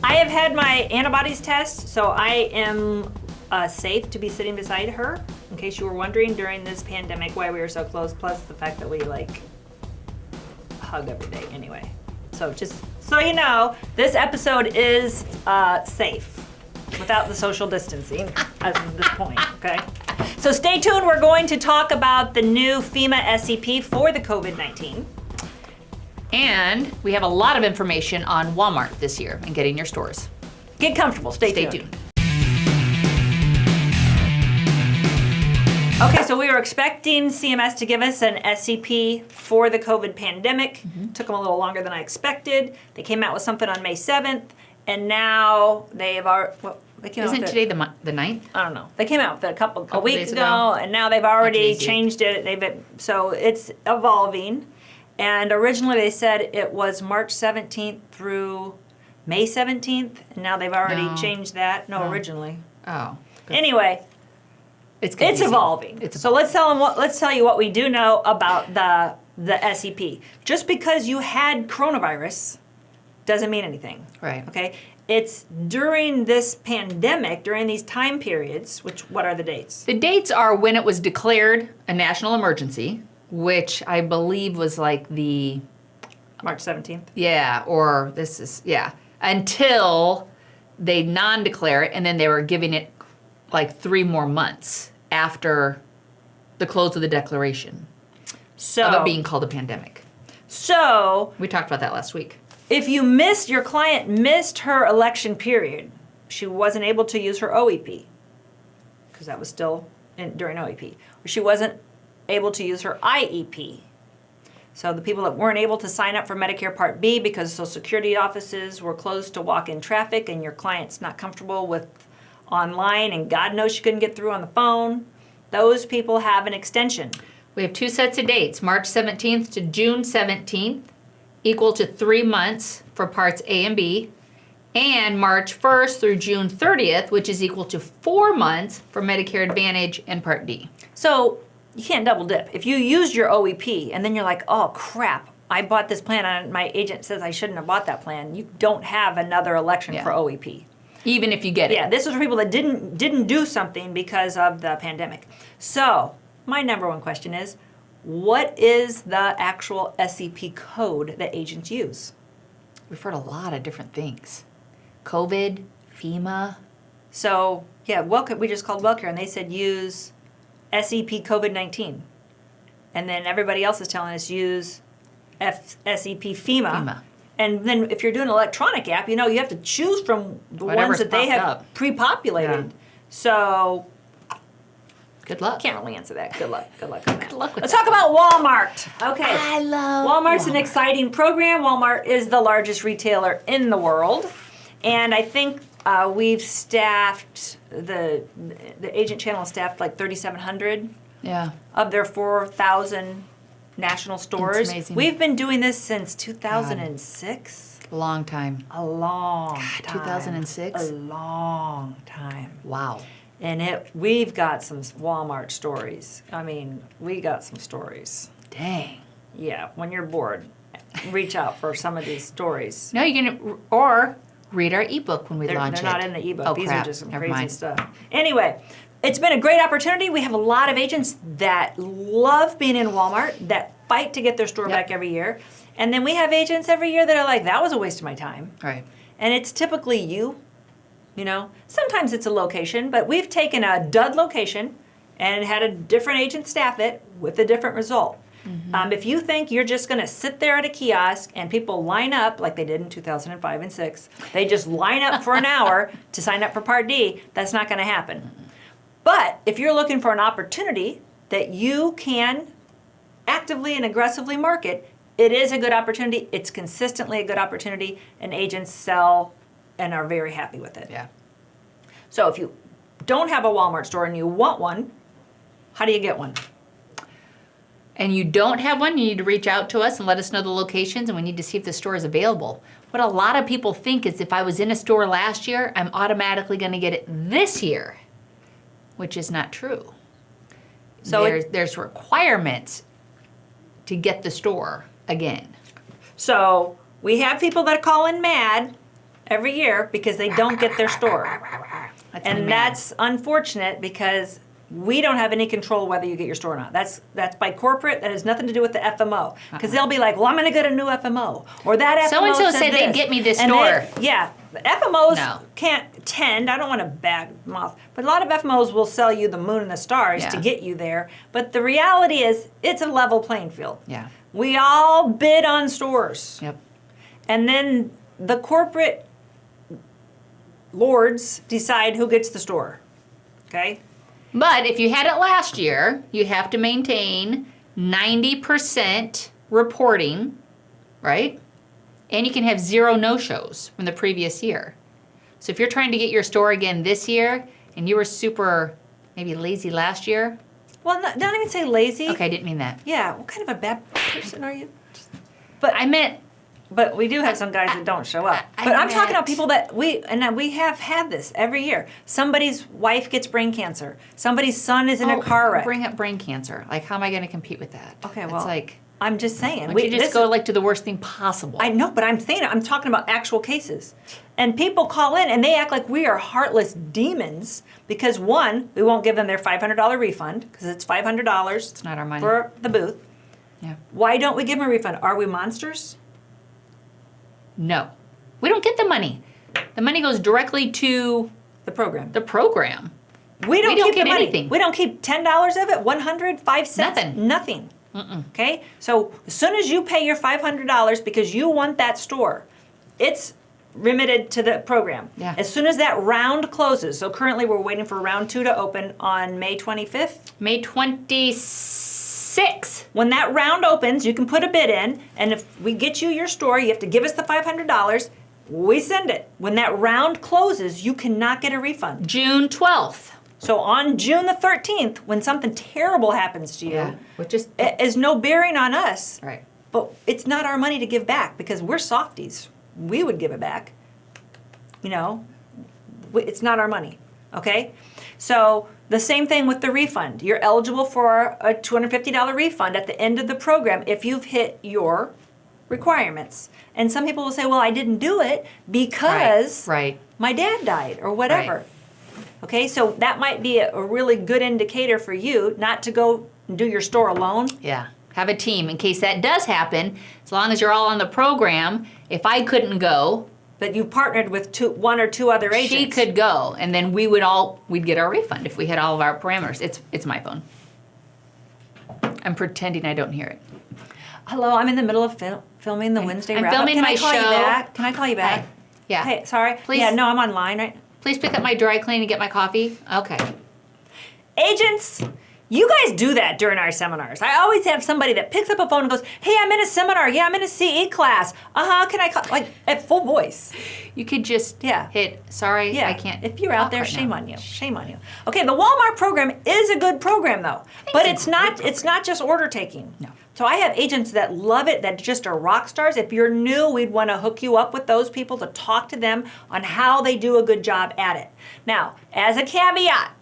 I have had my antibodies test, so I am safe to be sitting beside her, in case you were wondering during this pandemic why we were so close, plus the fact that we like hug every day anyway. So just so you know, this episode is safe without the social distancing as of this point, okay? So stay tuned, we're going to talk about the new FEMA SEP for the COVID-19. And we have a lot of information on Walmart this year and getting your stores. Get comfortable, stay tuned. Okay, so we were expecting CMS to give us an SEP for the COVID pandemic. Took them a little longer than I expected. They came out with something on May 7th, and now they have already, they came Isn't out with today the 9th? I don't know. They came out with it a week days ago, and now they've already Crazy. changed it. So it's evolving. And originally they said it was March 17th through May 17th, and now they've already changed that. No, originally. Oh. Good. Anyway, it's evolving. So let's tell you what we do know about the SEP. Just because you had coronavirus doesn't mean anything. Right. Okay? It's during this pandemic, during these time periods, what are the dates? The dates are when it was declared a national emergency, which I believe was like the March 17th. Until they non-declare it, and then they were giving it like 3 more months after the close of the declaration of it being called a pandemic. So We talked about that last week. if your client missed her election period, she wasn't able to use her OEP, because that was still during OEP, or she wasn't able to use her IEP. So the people that weren't able to sign up for Medicare Part B because Social Security offices were closed to walk-in traffic and your client's not comfortable with online and God knows she couldn't get through on the phone, those people have an extension. We have 2 sets of dates, March 17th to June 17th, equal to 3 months for parts A and B, and March 1st through June 30th, which is equal to 4 months for Medicare Advantage and Part D. So you can't double dip. If you used your OEP and then you're like, oh crap, I bought this plan and my agent says I shouldn't have bought that plan, you don't have another election for OEP. Even if you get it. Yeah, this was for people that didn't do something because of the pandemic. So my number one question is, what is the actual SEP code that agents use? We've heard a lot of different things. COVID, FEMA. So yeah, we just called WellCare and they said use SEP COVID-19. And then everybody else is telling us use SEP FEMA. And then if you're doing an electronic app, you have to choose from the Whatever's ones that they have up. pre-populated. Yeah. So Good luck. can't really answer that. Good luck. Good luck on that. Good luck with Let's talk about Walmart. Okay. I love Walmart's an exciting program. Walmart is the largest retailer in the world. And I think we've staffed, the agent channel staffed like 3,700 of their 4,000 national stores. It's amazing. We've been doing this since 2006. A long time. A long time. 2006? A long time. Wow. And we've got some Walmart stories. I mean, we got some stories. Dang. Yeah, when you're bored, reach out for some of these stories. No, you can, or read our ebook when we launch it. They're not in the ebook. Oh, These crap. are just some Never crazy mind. stuff. Anyway, it's been a great opportunity. We have a lot of agents that love being in Walmart, that fight to get their store back every year. And then we have agents every year that are like, that was a waste of my time. Right. And it's typically you. Sometimes it's a location, but we've taken a dud location and had a different agent staff it with a different result. Mm-hmm. If you think you're just going to sit there at a kiosk and people line up like they did in 2005 and 6, they just line up for an hour to sign up for Part D, that's not going to happen. Mm-hmm. But if you're looking for an opportunity that you can actively and aggressively market, it is a good opportunity. It's consistently a good opportunity, and agents sell and are very happy with it. Yeah. So if you don't have a Walmart store and you want one, how do you get one? And you don't have one, you need to reach out to us and let us know the locations, and we need to see if the store is available. What a lot of people think is if I was in a store last year, I'm automatically going to get it this year, which is not true. So there's requirements to get the store again. So we have people that call in mad every year because they don't get their store. And that's unfortunate because we don't have any control whether you get your store or not. That's by corporate. That has nothing to do with the FMO. Because they'll be like, well, I'm going to get a new FMO. Or that FMO So-and-so said said they'd get me this store. The FMOs No. can't tend. I don't want to bag mouth. But a lot of FMOs will sell you the moon and the stars to get you there. But the reality is it's a level playing field. Yeah. We all bid on stores. Yep. And then the corporate lords decide who gets the store. Okay? But if you had it last year, you have to maintain 90% reporting, right? And you can have 0 no-shows from the previous year. So if you're trying to get your store again this year, and you were super maybe lazy last year. Well, don't even say lazy. Okay, I didn't mean that. Yeah, what kind of a bad person are you? I meant... But we do have some guys that don't show up. But I'm talking about people that we have had this every year. Somebody's wife gets brain cancer. Somebody's son is in a car wreck. Bring up brain cancer. Like, how am I going to compete with that? Okay, well, it's like, I'm just saying. why don't you just go like to the worst thing possible? I know, but I'm talking about actual cases. And people call in and they act like we are heartless demons because one, we won't give them their $500 refund because it's $500. It's not our money. For the booth. Yeah. Why don't we give them a refund? Are we monsters? No. We don't get the money. The money goes directly to The program. the program. We don't keep get the money. anything. We don't keep $10 of it, 100, 5 cents. Nothing. Nothing. Okay? So as soon as you pay your $500 because you want that store, it's remitted to the program. Yeah. As soon as that round closes, so currently we're waiting for round 2 to open on May 25th. May 26th. When that round opens, you can put a bid in, and if we get you your store, you have to give us the $500. We send it. When that round closes, you cannot get a refund. June 12th. So on June the 13th, when something terrible happens to you, Which is... it is no bearing on us. Right. But it's not our money to give back because we're softies. We would give it back. You know, it's not our money. Okay? So the same thing with the refund. You're eligible for a $250 refund at the end of the program if you've hit your requirements. And some people will say, well, I didn't do it because Right. my dad died or whatever. Right. Okay, so that might be a really good indicator for you not to go and do your store alone. Yeah. Have a team in case that does happen. As long as you're all on the program, if I couldn't go, But you partnered with one or two other agents. she could go, and then we'd get our refund if we hit all of our parameters. It's my phone. I'm pretending I don't hear it. Hello, I'm in the middle of filming the Wednesday I'm wrap-up. filming my Can I call show. you back? Can I call you back? Hi. Yeah. Hey, sorry. Please. Yeah, no, I'm online, right? Please pick up my dry clean and get my coffee. Okay. Agents, you guys do that during our seminars. I always have somebody that picks up a phone and goes, hey, I'm in a seminar. Yeah, I'm in a CE class. Can I call? Like, at full voice. You could just hit, sorry, Yeah. I can't. If you're out talk there, right shame now. on you. Shame on you. Okay, the Wal-Mart program is a good program, though. But it's not just order taking. No. So I have agents that love it, that just are rock stars. If you're new, we'd want to hook you up with those people to talk to them on how they do a good job at it. Now, as a caveat,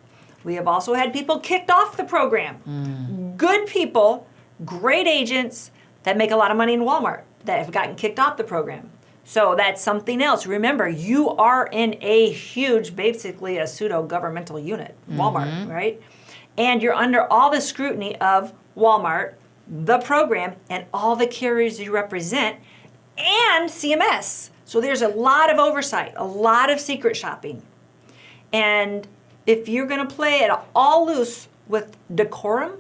we have also had people kicked off the program. Good people, great agents that make a lot of money in Walmart that have gotten kicked off the program. So that's something else. Remember, you are in a huge, basically a pseudo-governmental unit, Walmart, right? And you're under all the scrutiny of Walmart, the program, and all the carriers you represent, and CMS. So there's a lot of oversight, a lot of secret shopping. And if you're going to play it all loose with decorum,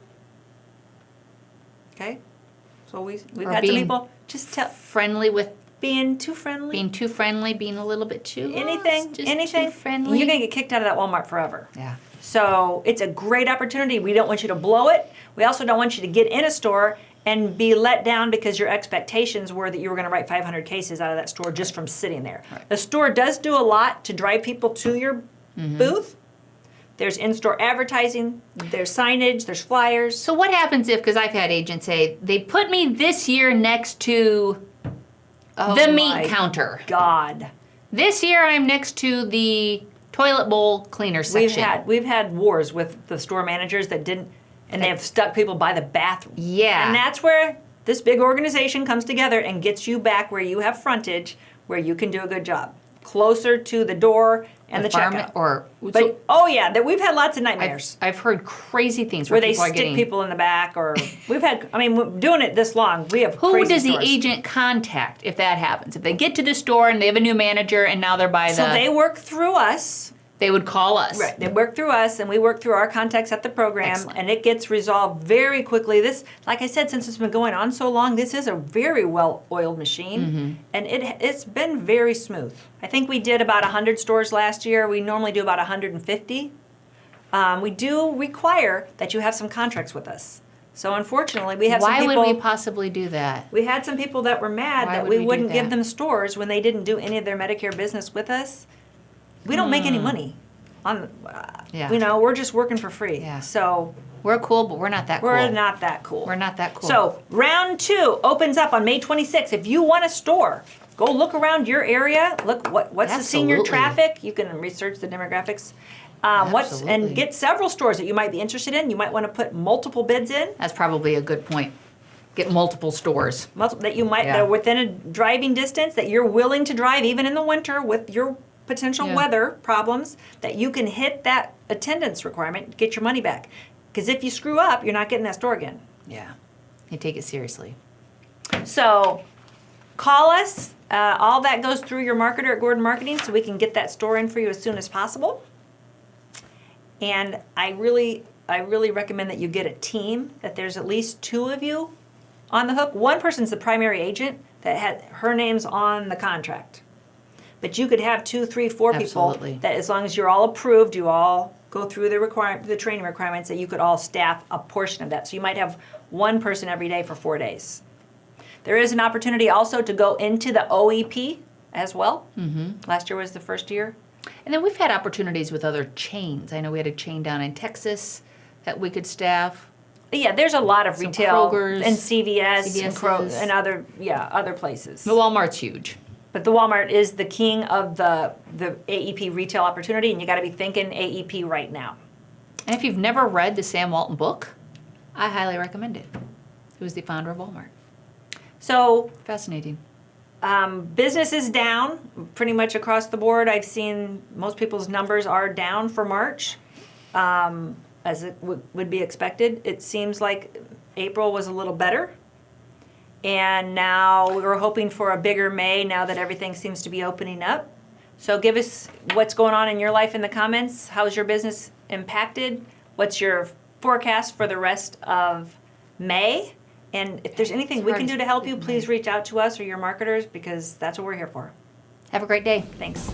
okay? So we've had some people just Friendly with being too friendly. being too friendly, being a little bit too anything, just anything. too friendly. You're going to get kicked out of that Walmart forever. Yeah. So it's a great opportunity. We don't want you to blow it. We also don't want you to get in a store and be let down because your expectations were that you were going to write 500 cases out of that store just from sitting there. Right. The store does do a lot to drive people to your booth. There's in-store advertising, there's signage, there's flyers. So what happens if, because I've had agents say, they put me this year next to the meat counter. God. This year I'm next to the toilet bowl cleaner section. We've had wars with the store managers that didn't, and they have stuck people by the bathroom. Yeah. And that's where this big organization comes together and gets you back where you have frontage, where you can do a good job. closer to the door and the checkout. But that we've had lots of nightmares. I've heard crazy things where they stick people in the back, or we've had. I mean, doing it this long, we have. Who does the stores. agent contact if that happens? If they get to the store and they have a new manager and now they're by So they work through us. They would call us. Right. They work through us, and we work through our contacts at the program. Excellent. And it gets resolved very quickly. This, like I said, since it's been going on so long, this is a very well-oiled machine, and it's been very smooth. I think we did about 100 stores last year. We normally do about 150. We do require that you have some contracts with us. So unfortunately, we have some people. Why would we possibly do that? We had some people that were mad that we wouldn't give them stores when they didn't do any of their Medicare business with us. We don't make any money on, we're just working for free. Yeah. So we're cool, but we're not that cool. We're not that cool. We're not that cool. So round 2 opens up on May 26th. If you want a store, go look around your area. Look what's the senior traffic. You can research the demographics. And get several stores that you might be interested in. You might want to put multiple bids in. That's probably a good point. Get multiple stores. That you might that are within a driving distance, that you're willing to drive even in the winter with your potential weather problems, that you can hit that attendance requirement, get your money back. Because if you screw up, you're not getting that store again. Yeah. You take it seriously. So call us. All that goes through your marketer at Gordon Marketing, so we can get that store in for you as soon as possible. And I really recommend that you get a team, that there's at least 2 of you on the hook. One person's the primary agent that had her name's on the contract. But you could have 2, 3, 4 people that, as long as you're all approved, you all go through the training requirements, that you could all staff a portion of that. So you might have one person every day for 4 days. There is an opportunity also to go into the OEP as well. Last year was the first year. And then we've had opportunities with other chains. I know we had a chain down in Texas that we could staff. Yeah, there's a lot of retail Kroger's, and CVS and other places. The Wal-Mart's huge. But the Wal-Mart is the king of the AEP retail opportunity, and you got to be thinking AEP right now. And if you've never read the Sam Walton book, I highly recommend it. He was the founder of Wal-Mart. So fascinating. Business is down pretty much across the board. I've seen most people's numbers are down for March, as it would be expected. It seems like April was a little better. And now we're hoping for a bigger May now that everything seems to be opening up. So give us what's going on in your life in the comments. How's your business impacted? What's your forecast for the rest of May? And if there's anything we can do to help you, please reach out to us or your marketers, because that's what we're here for. Have a great day. Thanks.